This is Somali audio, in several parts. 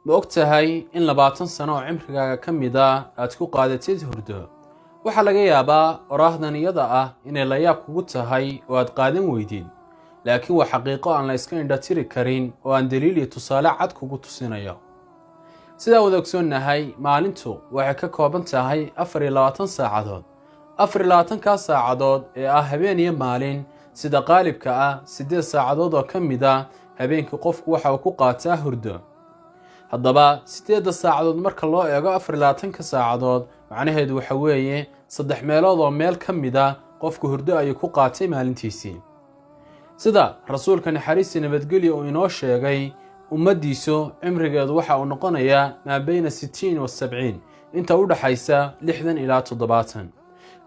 ma ogtahay in 20 sano oo cimrigaaga ka mid ah aad ku qaadatid hurdo? Waxa laga yaabaa oraahdan iyada ah inay la yaab kugu tahay oo aad qaadan weydid, laakiin waa xaqiiqo aan la iska indhatiri karin oo aan daliil iyo tusaale cad kugu tusinayo. Sida wada ogsoonnahay, maalintu waxay ka kooban tahay 24 saacadood. 24 saacadood ee ah habeen iyo maalin, sida qaalibka ah 8 saacadood oo ka mid ah habeenkii qofku waxa uu ku qaataa hurdo. haddaba 8 saacadood marka loo eego 24 saacadood, macnaheedu waxa weeye 3 meelood oo meel ka mid ah qofku hurdo ayuu ku qaatay maalintiisii. sida rasuulka naxariista nabadgelyo uu inoo sheegay, ummadiisu cimrigeedu waxa uu noqonayaa maa bayna 60 wa 70, inta u dhaxaysa 60 ilaa 70.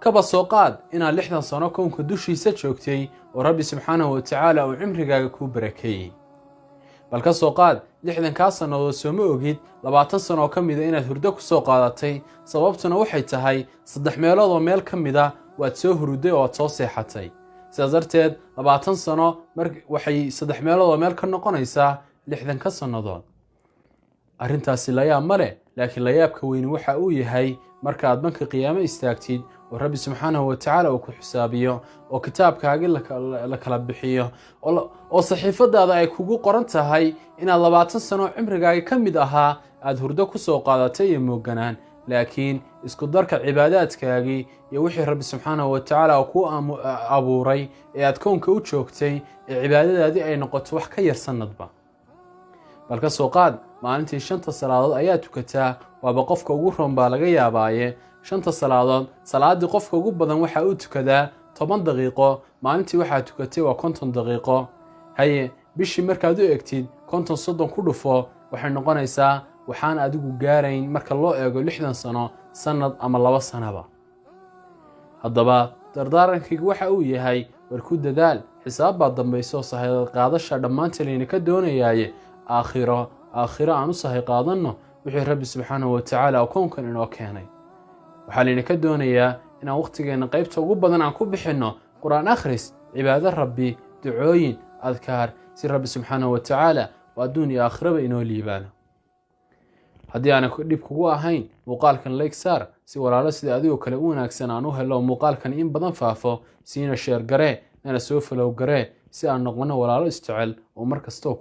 kaba soo qaad inaad 60 sano koonka dushiisa joogtay oo Rabbi subxaanahu wa tacaala uu cimrigaaga ku barakeeyay. bal ka soo qaad 60 sannadood soo ma ogid 20 sano ka mid ah inaad hurdo ku soo qaadatay, sababtuna waxay tahay 3 meelood oo meel ka mid ah waad soo hurday oo soo seexatay. sidaas darteed 20 sano waxay 3 meelood oo meel ka noqonaysaa 60 sannadood. arrintaasi la yaab ma leh, laakiin la yaabka weyn waxa uu yahay marka aad banka qiyaamo istaagtid oo Rabbi subxaanahu wa tacaala uu ku xisaabiyo oo kitaabkaaga la kala bixiyo oo saxiifadaada ay kugu qoran tahay inaad 20 sano cimrigaaga ka mid ahaa aad hurdo ku soo qaadatay iyo mooganaan, laakiin isku darka cibaadaadkaagii iyo wixii Rabbi subxaanahu wa tacaala ku abuuray ee aad koonka u joogtay ee cibaadadaadii ay noqoto wax ka yar sanadba. bal ka soo qaad maalintii 5 salaadood ayaa tukataa, waaba qofka ugu roon baa laga yaabaaye 5 salaadood. salaadii qofka ugu badan waxa uu tukadaa 10 daqiiqo, maalintii waxaa tukatay waa 50 daqiiqo. haye bishii markaad u egtid 50 ku dhufo, waxay noqonaysaa waxaan adigu gaarayn marka loo eego 60 sano, sanad ama 2 sanaba. haddaba dardaarankaygu waxa uu yahay war ku dadaal, xisaab baa dambayso sahay qaadasha dhammaanteen layna ka doonayaaye aakhiro aan u sahay qaadanno wixii Rabbi subxaanahu wa tacaala koonkan inoo keenay. waxaa layna ka doonayaa inaan waqtigeena qaybta ugu badan aan ku bixinno quraan akhris, cibaado Rabbi, ducooyin, adkaar, si Rabbi subxaanahu wa tacaala oo adduun iyo aakhiraba inoo liibaano. haddii aanan dhib kugu ahayn, muuqaalkan like saar si walaalo sida adigoo kale u wanaagsan aan u helo muuqaalkan in badan faafo, siina sheer garee, nana soo follow garee si aan noqono walaalo isjecel oo mar kastoo